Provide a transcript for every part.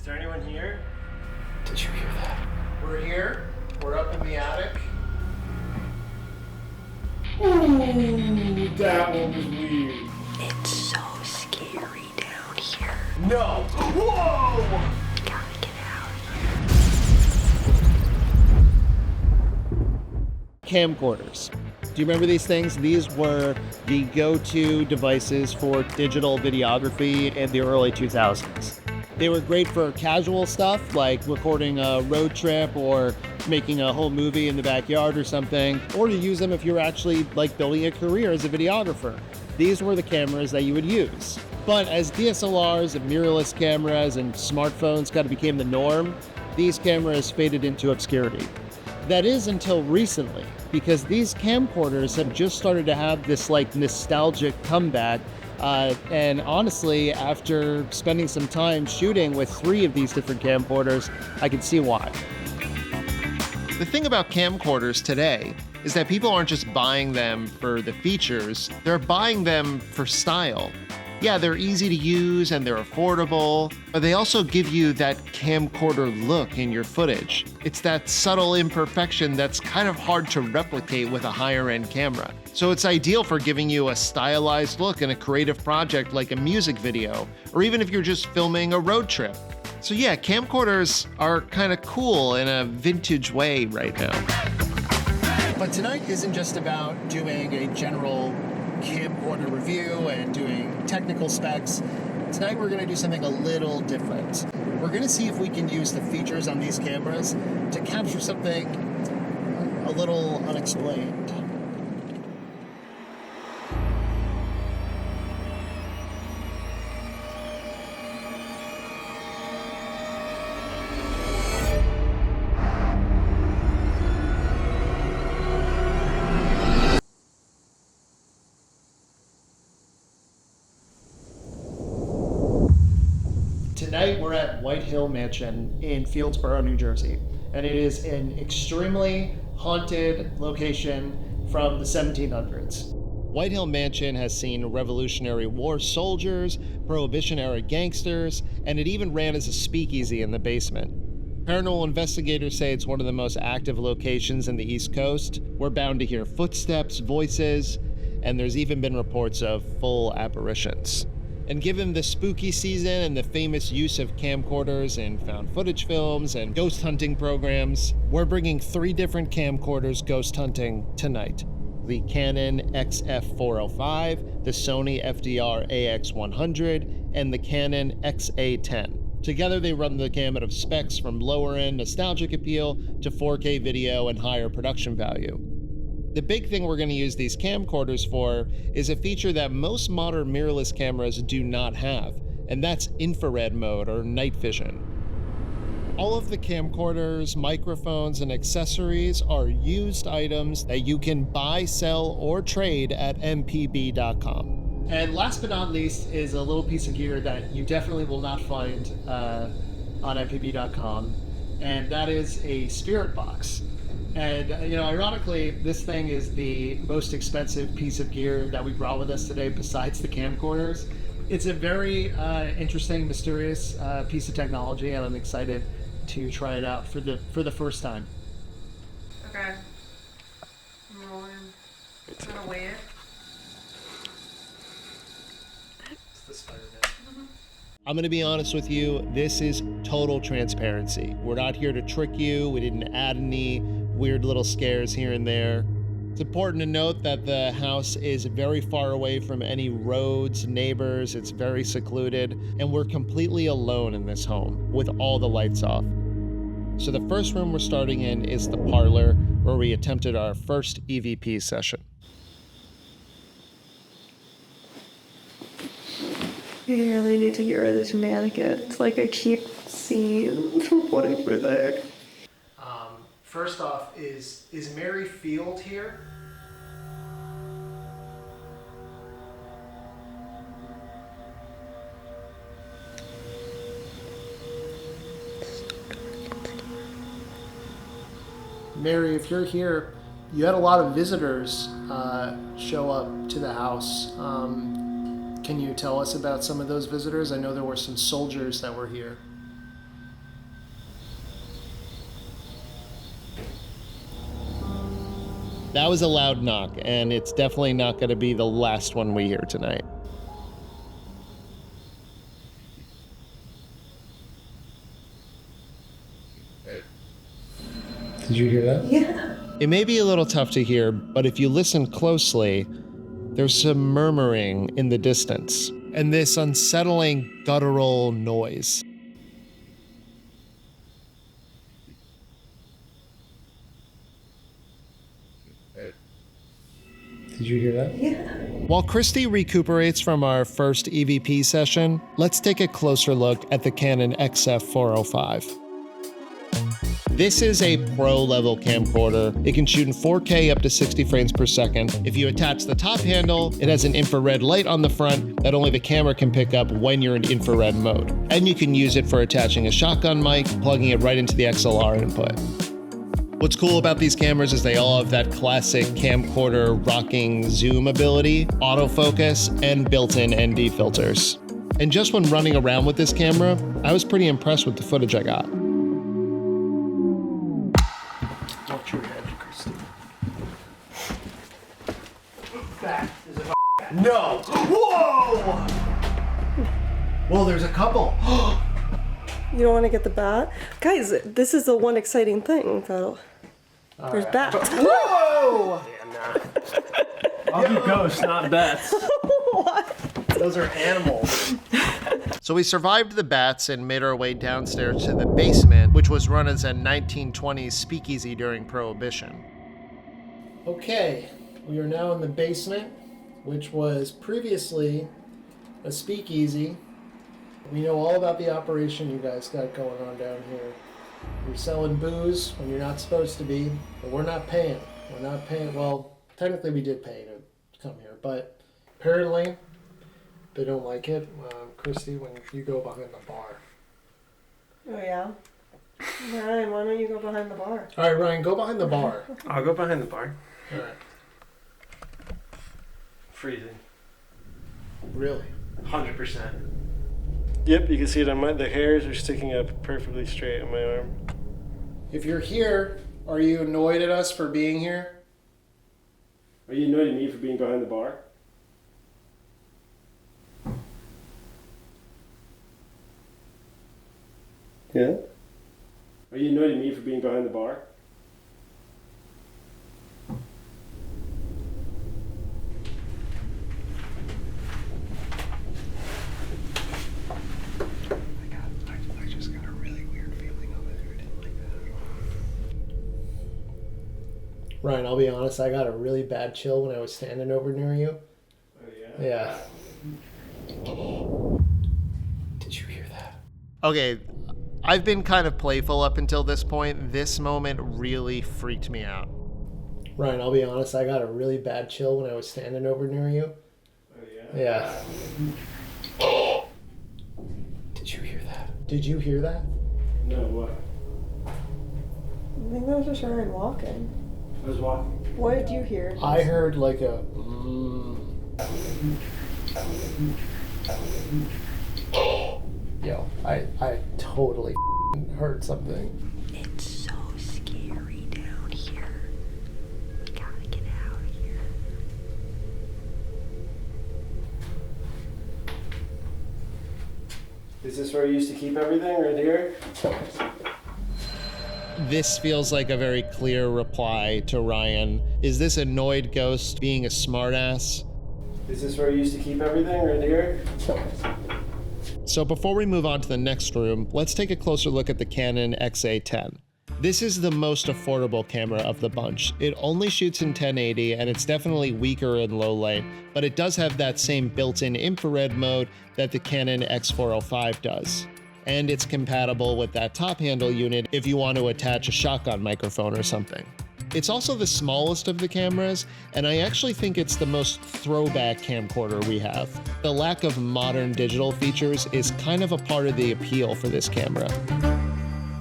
Is there anyone here? Did you hear that? We're here. We're up in the attic. Ooh, that one was weird. It's so scary down here. No! Whoa! Gotta get out. Camcorders. Do you remember these things? These were the go-to devices for digital videography in the early 2000s. They were great for casual stuff like recording a road trip or making a whole movie in the backyard or something, or to use them if you're actually like building a career as a videographer. These were the cameras that you would use. But as DSLRs and mirrorless cameras and smartphones kind of became the norm, these cameras faded into obscurity. That is until recently, because these camcorders have just started to have this like nostalgic comeback. And honestly, after spending some time shooting with 3 of these different camcorders, I can see why. The thing about camcorders today is that people aren't just buying them for the features, they're buying them for style. Yeah, they're easy to use and they're affordable, but they also give you that camcorder look in your footage. It's that subtle imperfection that's kind of hard to replicate with a higher end camera. So it's ideal for giving you a stylized look in a creative project like a music video, or even if you're just filming a road trip. So yeah, camcorders are kind of cool in a vintage way right now. But tonight isn't just about doing a general camcorder review and doing technical specs. Tonight we're going to do something a little different. We're going to see if we can use the features on these cameras to capture something a little unexplained. Tonight we're at White Hill Mansion in Fieldsboro, New Jersey, and it is an extremely haunted location from the 1700s. White Hill Mansion has seen Revolutionary War soldiers, Prohibition-era gangsters, and it even ran as a speakeasy in the basement. Paranormal investigators say it's one of the most active locations in the East Coast. We're bound to hear footsteps, voices, and there's even been reports of full apparitions. And given the spooky season and the famous use of camcorders in found footage films and ghost hunting programs, we're bringing 3 different camcorders ghost hunting tonight. The Canon XF405, the Sony FDR-AX100, and the Canon XA10. Together they run the gamut of specs from lower-end nostalgic appeal to 4K video and higher production value. The big thing we're going to use these camcorders for is a feature that most modern mirrorless cameras do not have, and that's infrared mode or night vision. All of the camcorders, microphones, and accessories are used items that you can buy, sell, or trade at MPB.com. And last but not least is a little piece of gear that you definitely will not find on MPB.com, and that is a spirit box. And, ironically, this thing is the most expensive piece of gear that we brought with us today besides the camcorders. It's a very interesting, mysterious piece of technology, and I'm excited to try it out for the first time. Okay. I'm rolling. I'm gonna wait it. It's the Spider-Man. I'm going to be honest with you, this is total transparency. We're not here to trick you. We didn't add any weird little scares here and there. It's important to note that the house is very far away from any roads, neighbors. It's very secluded, and we're completely alone in this home with all the lights off. So the first room we're starting in is the parlor, where we attempted our first EVP session. I really need to get rid of this mannequin. It's like I keep seeing whatever the heck. First off, is Mary Field here? Mary, if you're here, you had a lot of visitors show up to the house. Can you tell us about some of those visitors? I know there were some soldiers that were here. That was a loud knock, and it's definitely not going to be the last one we hear tonight. Did you hear that? Yeah. It may be a little tough to hear, but if you listen closely, there's some murmuring in the distance, and this unsettling guttural noise. Did you hear that? Yeah. While Christy recuperates from our first EVP session, let's take a closer look at the Canon XF405. This is a pro-level camcorder. It can shoot in 4K up to 60 frames per second. If you attach the top handle, it has an infrared light on the front that only the camera can pick up when you're in infrared mode. And you can use it for attaching a shotgun mic, plugging it right into the XLR input. What's cool about these cameras is they all have that classic camcorder rocking zoom ability, autofocus, and built-in ND filters. And just when running around with this camera, I was pretty impressed with the footage I got. Watch your head, Christy. That is a No! Whoa! Well, there's a couple. You don't want to get the bat? Guys, this is the one exciting thing, though. There's bats. Whoa! I'll do ghosts, not bats. What? Those are animals. So we survived the bats and made our way downstairs to the basement, which was run as a 1920s speakeasy during Prohibition. Okay, we are now in the basement, which was previously a speakeasy. We know all about the operation you guys got going on down here. You're selling booze when you're not supposed to be, but we're not paying. We're not paying. Well, technically we did pay to come here, but apparently they don't like it. Christy, when you go behind the bar. Oh, yeah? Ryan, why don't you go behind the bar? All right, Ryan, go behind the bar. I'll go behind the bar. All right. Freezing. Really? 100%. Yep, you can see it on the hairs are sticking up perfectly straight on my arm. If you're here, are you annoyed at us for being here? Are you annoyed at me for being behind the bar? Yeah? Are you annoyed at me for being behind the bar? I just got a really weird feeling over there. I didn't like that at all. Ryan, I'll be honest, I got a really bad chill when I was standing over near you. Oh, yeah? Yeah. Did you hear that? Okay, I've been kind of playful up until this point. This moment really freaked me out. Ryan, I'll be honest, I got a really bad chill when I was standing over near you. Oh, yeah? Yeah. Did you hear that? Did you hear that? No, what? I think that was just Ryan walking. I was walking. What did you hear? I heard like a... Yo, I totally heard something. It's so scary down here. We gotta get out of here. Is this where you used to keep everything, right here? This feels like a very clear reply to Ryan. Is this annoyed ghost being a smartass? Is this where you used to keep everything, right here? So before we move on to the next room, let's take a closer look at the Canon XA10. This is the most affordable camera of the bunch. It only shoots in 1080 and it's definitely weaker in low light, but it does have that same built-in infrared mode that the Canon X405 does. And it's compatible with that top handle unit if you want to attach a shotgun microphone or something. It's also the smallest of the cameras, and I actually think it's the most throwback camcorder we have. The lack of modern digital features is kind of a part of the appeal for this camera.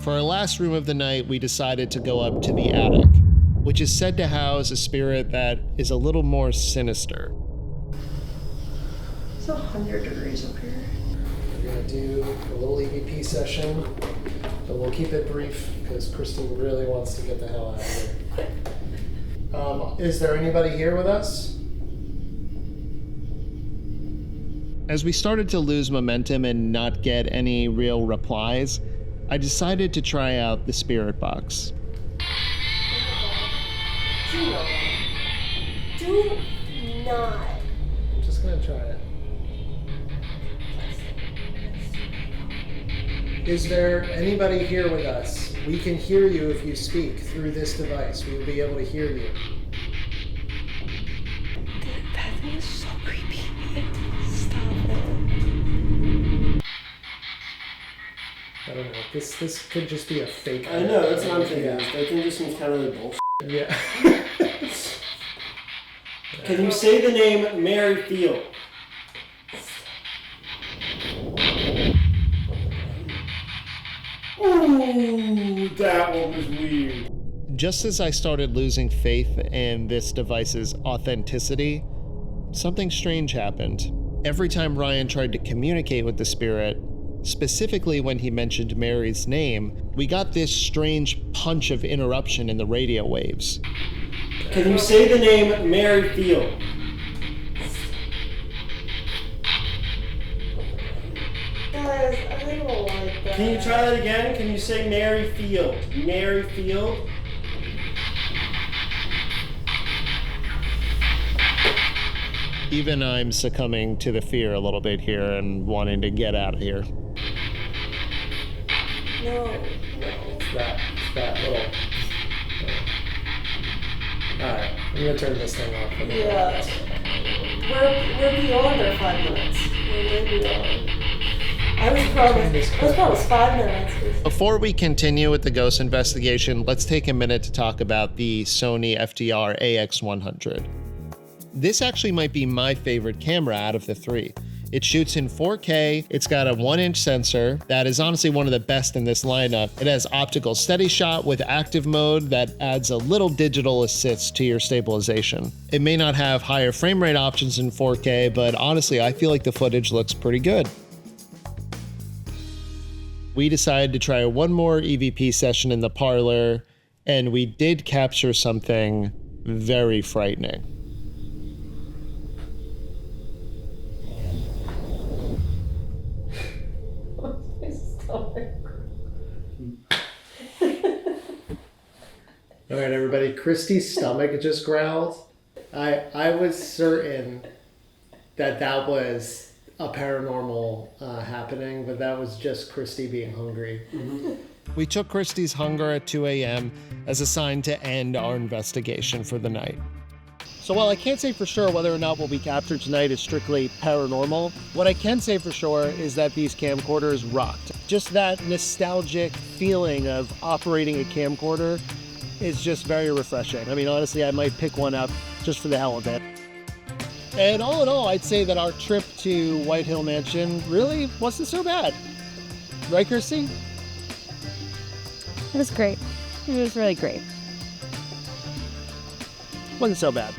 For our last room of the night, we decided to go up to the attic, which is said to house a spirit that is a little more sinister. It's 100 degrees up here. We're gonna do a little EVP session, but we'll keep it brief because Kristen really wants to get the hell out of here. Is there anybody here with us? As we started to lose momentum and not get any real replies, I decided to try out the spirit box. Do not. I'm just gonna try it. Is there anybody here with us? We can hear you if you speak through this device. We will be able to hear you. That thing is so creepy. Stop it. I don't know. This could just be a fake. I know, that's what I'm thinking. Yeah. That thing just seems kind of like bullshit. Yeah. Can you say the name Mary Field? Ooh, that one was weird. Just as I started losing faith in this device's authenticity, something strange happened. Every time Ryan tried to communicate with the spirit, specifically when he mentioned Mary's name, we got this strange punch of interruption in the radio waves. Can you say the name Mary Field? Guys, I don't like that. Can you try that again? Can you say Mary Field? Mary Field? Even I'm succumbing to the fear a little bit here and wanting to get out of here. No. It's that little. Alright, I'm gonna turn this thing off. Yeah. We're beyond our 5 minutes. We're way beyond. I was promised 5 minutes. Before we continue with the ghost investigation, let's take a minute to talk about the Sony FDR-AX100. This actually might be my favorite camera out of the three. It shoots in 4K, it's got a 1-inch sensor that is honestly one of the best in this lineup. It has optical steady shot with active mode that adds a little digital assist to your stabilization. It may not have higher frame rate options in 4K, but honestly, I feel like the footage looks pretty good. We decided to try one more EVP session in the Parlor, and we did capture something very frightening. Alright, everybody, Christy's stomach just growled. I was certain that was a paranormal happening, but that was just Christy being hungry. We took Christy's hunger at 2 a.m. as a sign to end our investigation for the night. So while I can't say for sure whether or not what we captured tonight is strictly paranormal, what I can say for sure is that these camcorders rocked. Just that nostalgic feeling of operating a camcorder is just very refreshing. I mean, honestly, I might pick one up just for the hell of it. And all in all, I'd say that our trip to White Hill Mansion really wasn't so bad. Right, Christy? It was great. It was really great. Wasn't so bad.